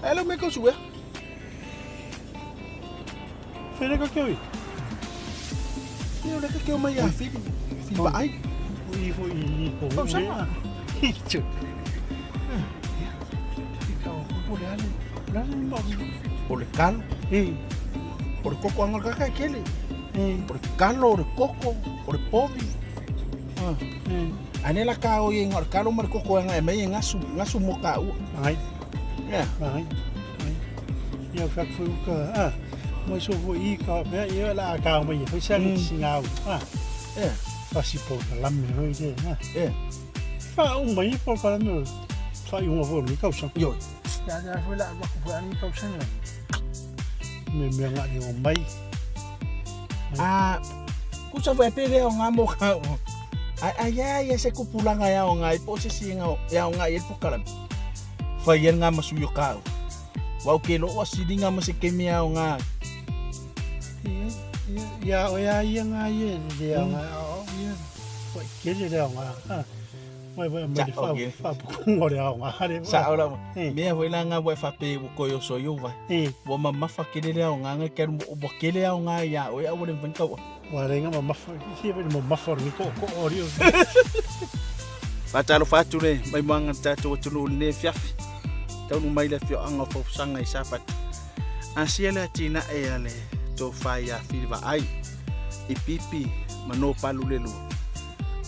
Alo me ko suwe. Fere ka koi. Ni ora ka ke mai ya fi ba ai. Foi po. Kau sama. Hicho. Kau boleh ale. Lalu mau. Boleh kal. Por coco angol ka kele. Por kalo, por coco, por povi. Anela ka o yen or kalo mar coco nga me ngasu mo ka u. Ai. Ya. Ai. Ia fak fu ka. Mo so fu I ka me ia la ka mo ia fa singau. Ya. Pasi po ka lam me roi de. Ya. Fa un mai po ka no. Fa un vo ni ka sa. Yo. Ya fu la ba fu ani ka sa ni. Me nga ni o mai. Ku sa vai pele o nga mo ka. Ai se ku pulanga ya o nga po se singa ya o nga il po kalam. Fa yen nga masuyo ka. Wa ke lo wa sidinga mo se kemia o nga. Ya o ya nga ye de nga o ye. Wa ke de nga. Mai fa ku ngo de nga re. Sa ora me ho nga wa fa pe ko yo so yo va. Wa mama fa ke de nga nga ke mo ke le nga ya o ya wo ven ka. Wa renga mama fa si ve mo mafor ni ko orio. Patalo fatule mai manga tatu tulu ne fiafi. Tau mai le fio anga fo sanga I sapat. Asiela tina e ale to faya filva ai. I pipi mano palu le lu.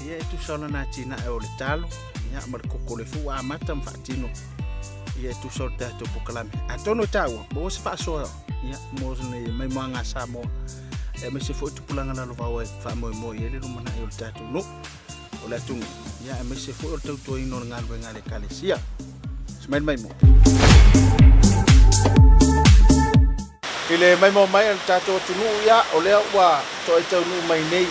Ia tu sala na tina e ole talo. Ia mar kokole fu a matam fatino. Ia tu solta to pokalame. Atono tawa bo se fa so. Ia mo ne mai manga sa mo. E me se fo tu pulanga na lo va fa mo ia le mana e ole tatu no. Ola tu ya me se fo to to ino ngal we ngale kalesia. Smell mai mo. Ile mai mo mai tato tunu ya ole wa to e tau nu mai nei.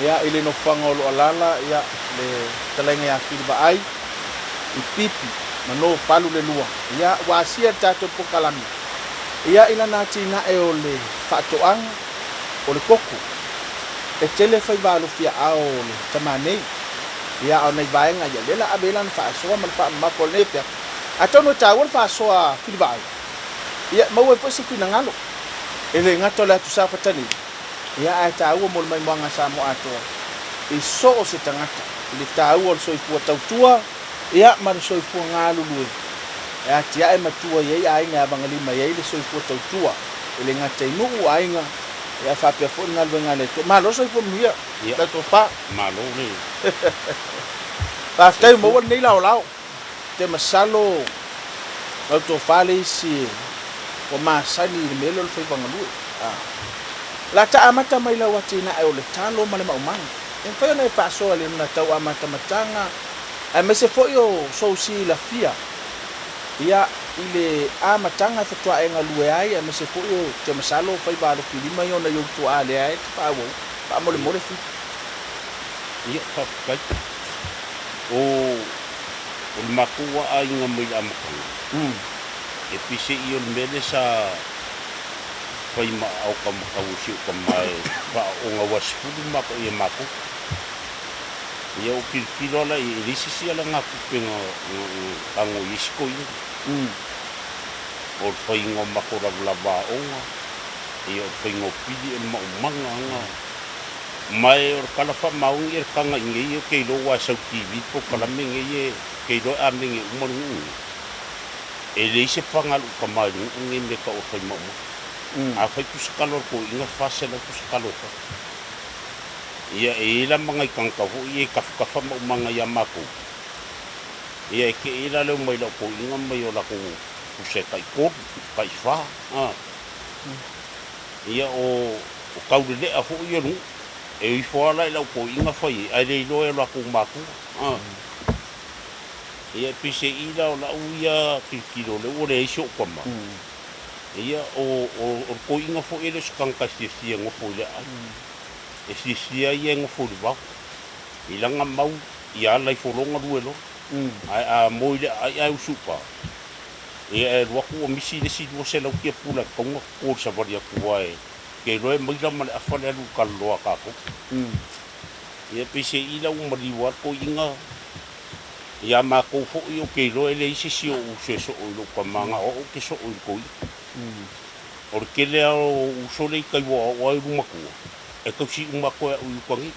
Ya ile no fangolo alala ya le talenga ya filba ai. I pipi mano palu le lua. Ya wa sia tato pokalami. Ya ila na tina e ole fatoang ole koko. E tele fai valu fia ao le tamanei. Ia au nei vaenga ia lela abelan fa soa mal fa ma pol nepia. Atono tawol fa soa filbai. Ia mau e fosi kina ngalo. Ele ngato la tu safa tani. Ia ai tawo mol mai manga sa mo ato. I so o se tangata. Ile tawo so I fu tautua. Ia mar so I fu ngalu lui. Ia tia e matua ia ai nga bangali mai ile so I fu tautua. Ile ngata inu ai nga ya fa pe fo ngal ngale te malo so ko mia ya to pa Malo ni. pa tai mo nei lao te masalo to fale si ko masani melo fe bangalu la ta amata mai la watina e ole talo male ma umang en fa na fa so le na tau amata matanga a me se fo yo so si la fia ia ile amatanga fa tua enga lue ai me se fo yo te masalo fa ba lo filima yo na yo tu ale ai pa wo pa mo le mo le fi Ia fa kai. O makua ai nga mai amakanga. E pise I on mele sa fai ma au ka makausi ka mai pa o nga wasfulu mako I mako. Ia o pilpilo la I risisi ala nga kupenga tango isko I. O fai nga makora lava onga. Ia o fai nga pili e maumanga nga. Mai o kala fa maung I kanga inge ke lo wa sa TV po kala menge ye ke lo amenge umongu. E le se pangal ka mai ngi me ka o fai mo. A fai tu skalor ko inga fase na tu skalor. Ia e la mga kangka ho ye ka fa mo mga yamako. Ia ke ila le mai la ko inga mai o la ko se kai ko kai fa. Ia o kaulele a ho ye nu. E fo la la ko inga fai ai le lo la ko mako. Ia pise ila la uia kilo le o le iso ko ma. Ia o ko inga fo ele skanga si ngo fo le. E si ia ngo fo ba. Ilanga mau ia la fo longa duelo. A mo ile ai usupa. E ro ko o misi le si do se la ki pula ko sa varia ko ai. Ke roe mai la mal afale lu kalloa ka ko. Ia pise ila o mari wa ko inga. ia mako fo io ke ro ele isi si o so o lo pa manga o ke so o ko o ke le o so le kai wo o i mako e ko si mako o ko ngi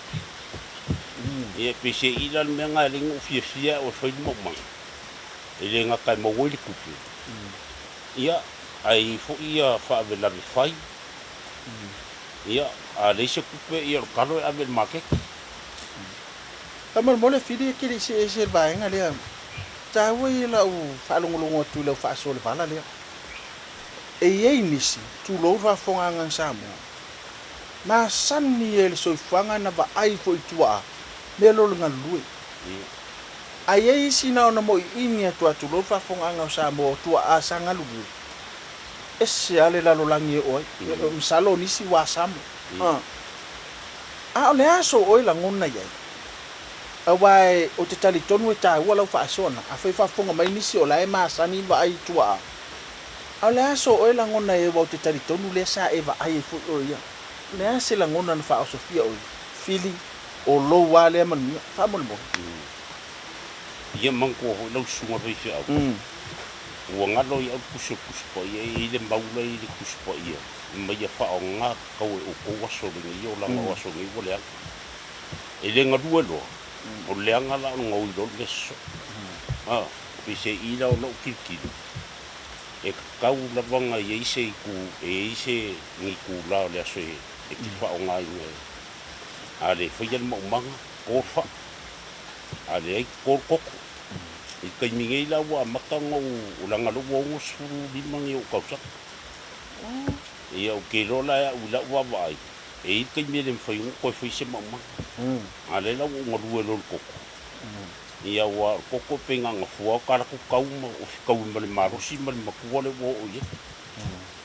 e pe se ila me nga le ngo fia o foi mo ma ele nga kai mo wili ku ia ai fo ia fa ve la fai ia a le se ku pe ia kalo a ve make Kamal mole fidi kiri se ba nga le ta we la u fa longo tu le fa so le bala le e ye nisi tu lo fa fonga nga samo ma san ni el so fanga na ba ai fo tua me lo nga lui ai ye si na no mo ini tu lo fa fonga nga samo tu a sanga lu esse ale la lo langi o msalo nisi wa samo a le aso o la ngona ye awai o te tali tonu e tai wala fa sona a fa fonga mai nisi o la e ma sani ba ai tua ale aso o la ngona e wa te tali tonu le sa e va ai fu o ia le ase la ngona na fa o sofia o fili o lo wale man fa mo mo ia manko lo sunga fa fia o ngalo ia kusu po ia i le maula i le kusu po ia ma ia fa o nga ka o ko waso le ia la waso le wole e le ngadu lo o le anga la ngau i lo leso pe se ila o lo kiki e kau la vanga i se ku e se ni ku la le so e ki fa o ngai ale foi el mo manga o fa ale ko ko i kai mingi la wa makanga o la ngalo wo su di mangi o ka sa e o ke lo la u la wa vai e kai mi le foi ko foi se mama ale la wo ngolu lo ko ia wa koko penga nga fua kara ku kau ma o kau ma le marosi ma le maku le wo o ye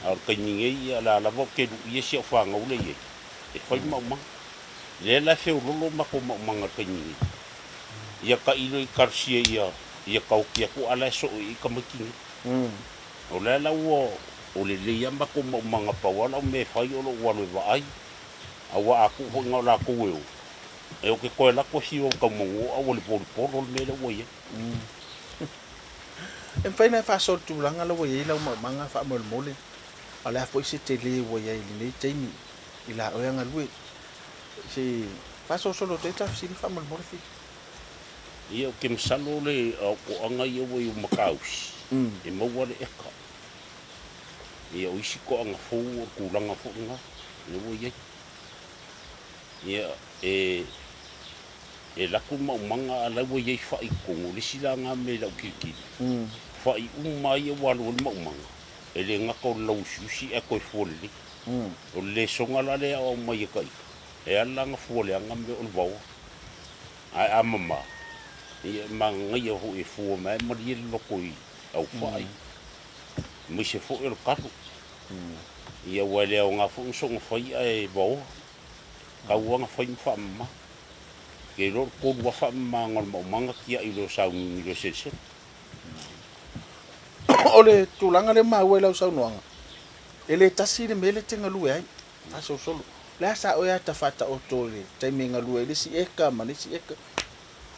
ar kai ninge ia la vo ke du ye se fa nga ule ye e fai ma le la fe lo ma ko ma nga kai ninge ia ka ilo i karsia ia kau kia ku ala so i ka maki o le la wo o le ia ma ko ma nga pa wala me fai o lo wa le vai awa aku ho nga la ko we e o ke koe la ko si o ka mo a o le polo me le wo ye en fai na fa so tu langa lo ye la manga fa mo mole ala foi se tele wo ye le temi ila o nga lui si fa so solo te ta si fa mo mole fi ia o ke msalo le o anga ye wo i makaus e mo wa le eka ia o isi ko anga fo ku langa fo nga le wo ye ia e la ku ma manga la wo ye fa i ko le sila nga me la kiki fa i mai e wa lo ma manga e le nga ko lo sushi e ko foli o le songa la le o mai kai e ala nga foli nga me o bo ai amama e manga ye ho e fu mai ma ye lo ko i au fai mi se fo el karu ia wa le nga fu so nga fai e bo ka wanga fai fa ma ke lo ko wa fa manga mo manga kia i lo sa ni lo se ole tulanga le mawela o saunoanga ele tasi le mele tenga lu ai aso solo la sa o ya tafata o tole taimenga lu ele si eka mani si eka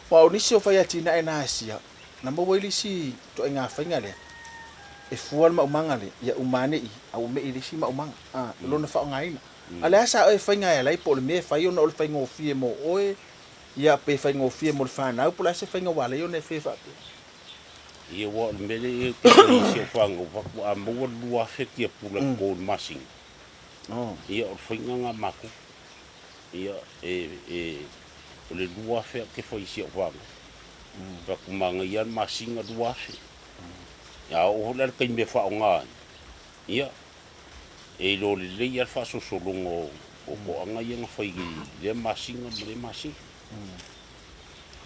wa o nisi o fa ya tina ena asia na mo weli si to nga fainga le e fual ma umanga le ya umane i au me ile si ma umanga lo na fa ngai ala sa o fainga ya lai po le me fa yo no le fainga o fie mo oe ia pe fai ngo fie mo fa na pula se fai ngo wala yo ne fe fa ia wa mele e ki se fa ngo fa a mo lua fe ki pula ko masing ia o fai nga maku ia o le lua fe ke foi se fa pa ku manga ia masing lua fe ya o le ka me fa nga ia e lo le ia fa so so longo o ko nga ia nga fai le masing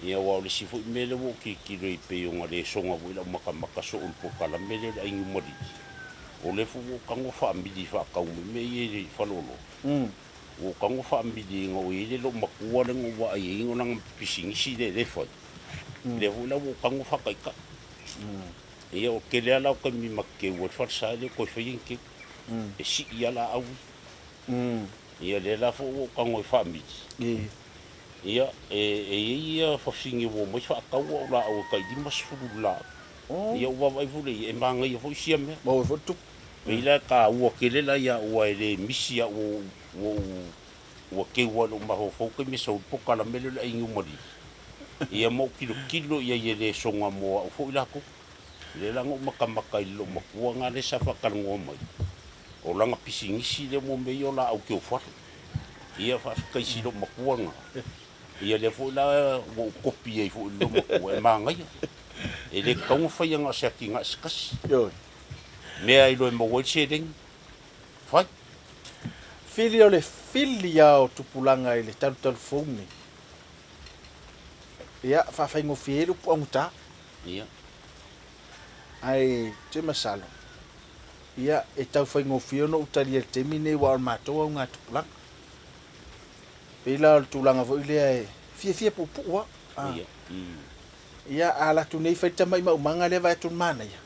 ia wa le sifu mele wo ki rei pe o ngale songa wo la maka so un po kala mele ai ngumari o le fu ka ngo fa mbidi fa ka me ye fa lolo o ka ngo fa mbidi ngo ye lo makua le ngo wa ye ngo nang pising si le fa le fu la wo ka ngo fa ka ia o ke le ala ka mi makke wo fa sa le ko fa yin ki e si ia la au ia le la fu ka ngo fa mbidi ia ia fasingi wo mai fa ka wo la o kai di masfulu la ia wa vai fuli e manga ia fo sia me Mau fotu. ila ka wo kele la ia o ele misia o ke wo no ma ho fo ke mi so po kala mele la ingu mari ia mo kilo ia ye le songa mo o fo ila ko le la ngo makamaka ilo makuanga le sa fa kan ngo mai o langa pisingisi le mo me yo la au ke o fa ia fa kai si lo makuanga ia le fo la wo kopi e fo lo mo e manga ia e le kau fa ia nga sa ki nga skas Yo. me ai lo mo wo che ding fa Fili o tupulanga i le talu fōni. Ia, whawhaingo whieru po anguta. ia Ai, te masalo. Ia, e tau whaingo whiono utari e te mine wa o mātou au ngā tupulanga. Pela o tupulanga vo ilea e fia pupua. ia Ia, ala tu nei whaita mai maumanga le vai tu mana ia.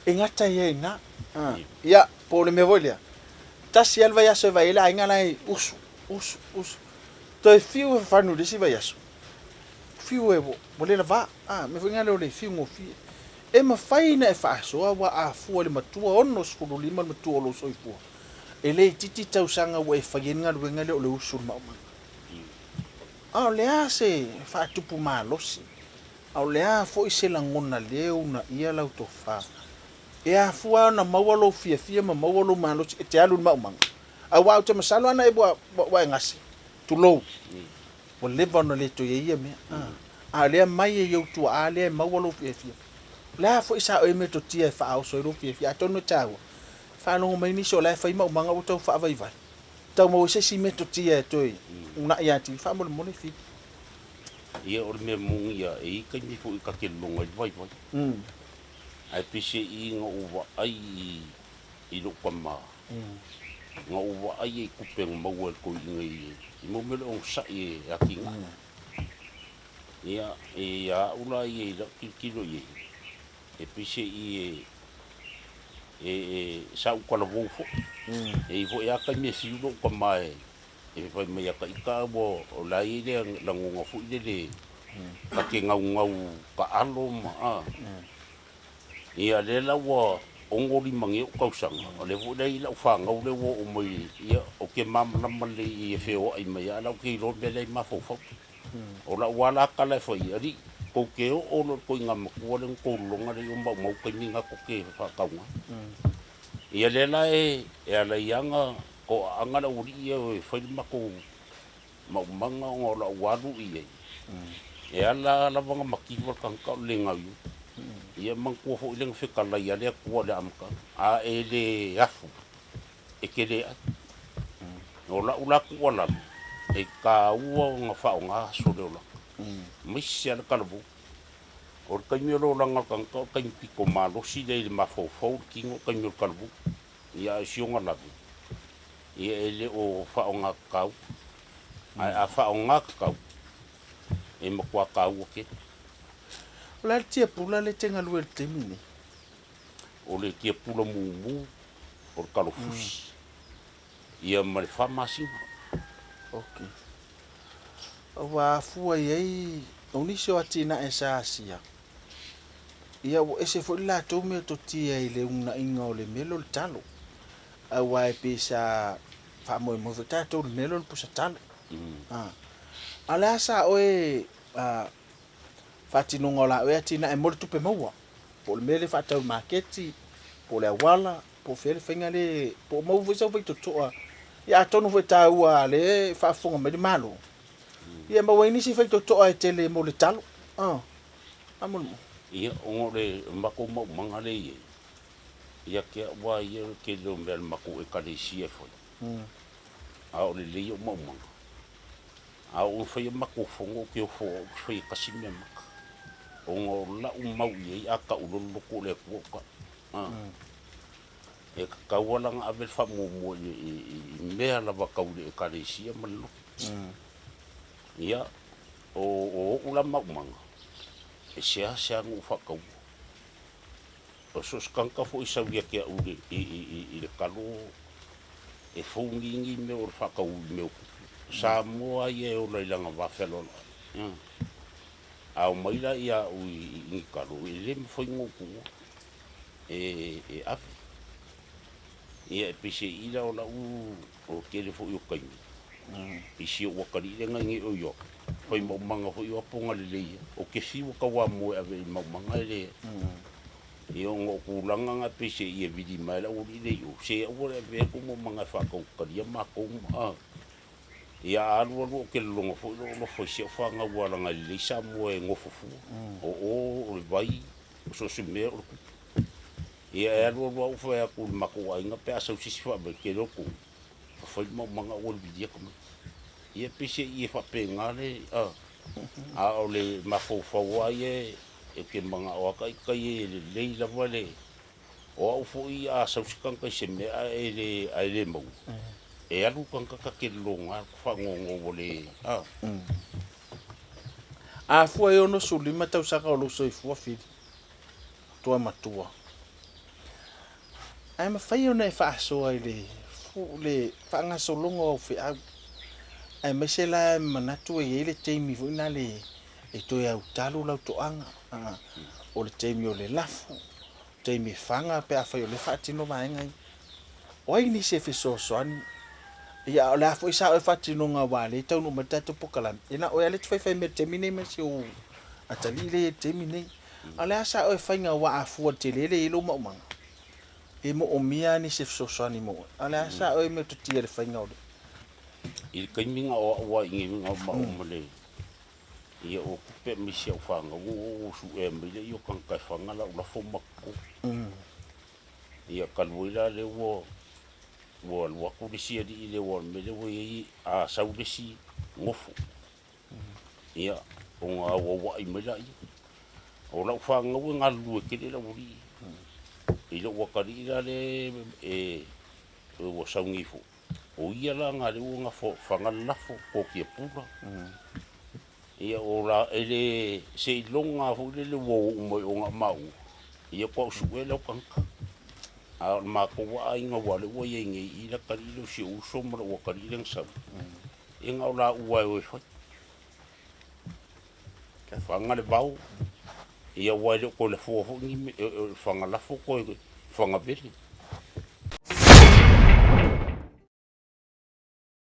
E ngata ia ina. Ia, po le me voilea. Tasi alva yaso e vai ela inga lai usu. Toi fiu e whanu desi vai yaso. Fiu e mo le lava. Me fo inga leo le fiu ngofie. E ma whaina e whaasoa wa a fua le matua ono skulu lima le matua lo soifua. E le titi tausanga wa e whayenga luenga leo le usu maumanga. O le a se whaatupu maa losi. O le a fo i se langona leo na ia lau to wha. E a fua na maualo fia ma maualo maalosi e te alu maumanga. A wau te masalo ana e wa ngasi. Tulou. O leva ona le to ia mea. A lea mai e iau tua a lea maualo fia. Lea fo isa o e me to tia e wha au soiro fia. A tono tāua. Whanongo mai nisi o lea whai maumanga o tau wha vai. Tau mau se si me to tia e toi. Una ia ti wha mole mole fi. ia o me mungi ia e kai mi fo i ka ke longa vai ai pise i nga uwa ai i lo kama nga uwa ai e kupeng mawal ko i ngai i mo mele o sa e akinga ia e a ula i la kilo i e pise i e sa u kala wo fo e fo ia kai me si lo kama e fai me ka ika bo o la i le langonga fu i le ka ke ngau ka alo ma ia le la wa ongori mangi o kausanga o le vo dei la fanga o le wo o mai ia o ke mam na male i feo ai mai ala ke ro bele ma fo o la wala kala fo ia ri ko ke o no ko nga ma ko le ko longa le mo mo ke ni nga ko ke fa ka nga ia le la e ala yanga ko anga la uri e fa ma ko ma manga o la waru i e ala la vanga makiwa kan ka le nga yu ia mangko fo ileng fekala ia le ko le amka a e le afu e ke le o la ula ko la e ka u nga fa nga so le la mi sia le kalbu o ka mi lo la nga kan ka piko malo si le ma fo ki ngo ka mi kalbu ia si nga la ia ele o fa nga ka a fa nga ka e mo kwa ka u ke La tia pula le tenga lue te mini. O le tia pula mumu o le kalofusi. Ia ma le whamasi. Ok. Wa fua iei, o nisi o atina e sa asia. Ia o ese fo la tau mea to tia i le una inga o le melo le talo. A wa e pesa whamoe mo ta tau le melo le pusa talo. Ala sa oe Fatinonga la wea tina e mole tupe maua. Po le mele whatau marketi, po le awala, po fele whainga le, po mau visa vai totoa. Ia tonu vai taua le whafonga mai le malo. Ia maua inisi vai totoa e tele mo le talo. Amul mo. Ia ongo le mako mau manga le ie. Ia kia wa ia ke lo mel mako e kare sia foi. A o le leo mau manga. A o fai mako fongo ke o fo fai kasime maka. Ongo la mau ye aka ulolo ko le ko e ka wala nga abel fa mo me ala ba ka ule ka le sia malo ia o ula mau manga e sia ngu fa ka o so skanka fo isa via ke ule i le kalo e fongi ngi me o fa ka ule me Samoa ye o leilanga wafelo au maila ia ui i karu i le foi ngoku e af ia pise ila o la o kele fo yo kai isi o wakari le ngai o yo foi mo manga fo yo ponga le o ke si o ka wa mo ave mo manga le io ngoku langa nga pise ia vidi mai la o le yo se o le ve ko mo manga fa ko karia ma ko ia alu ke longo fo lo fo se fa nga wala nga le sa mo e ngofufu o vai so se me ia alu o fo ya ku mako ai nga pe aso si fa be ke lo ku fo mo manga o le dia ko ia pise ia fa pe ngale a o le mafo fo wa ye e ke manga o kai le la vale o fo ia aso si kan ka se me a le mo e alu kan ka ke longa fa ngongo le a fu e ono suli mata usaka o lo so fu fi to matua ai ma fai ona e fa so ai le fu le fa nga so longo fi ai me se la manatu e le temi fu na le e to ya utalu la to anga o le temi o le lafu temi fanga pe a fa yo le fa tino mai ngai oi ni se fi so ia la foi sa e fati no nga wale tau no mata to pokala ina o ya le fai me termine me se o atali le termine ala sa o fai nga wa afu te le lo mo manga e mo o mia ni se so ni mo ala sa o me to ti le fai nga o il kaiming o wa ingi nga ma o le ia o pe mi se o fanga o su e me le yo kan ka fanga la fo makko ia kalwila le wo wa ku disia di le wa me le we a sau desi ngofu ia o nga wa i me la o la fa nga we nga lu ke le la uri i lo wa ka di la le o sa ngifu o ia la nga le nga fo fa nga la fo ko ke pula ia o la ele se longa fo le wo mo o nga mau ia ko su we lo kan a ma ko wa inga wa le wo ye ngi ila ka ilo si u so mo wa ka ilo sa inga la wa we fa ka fanga le bau ia wa le ko le fo ngi fanga la fo ko fanga beli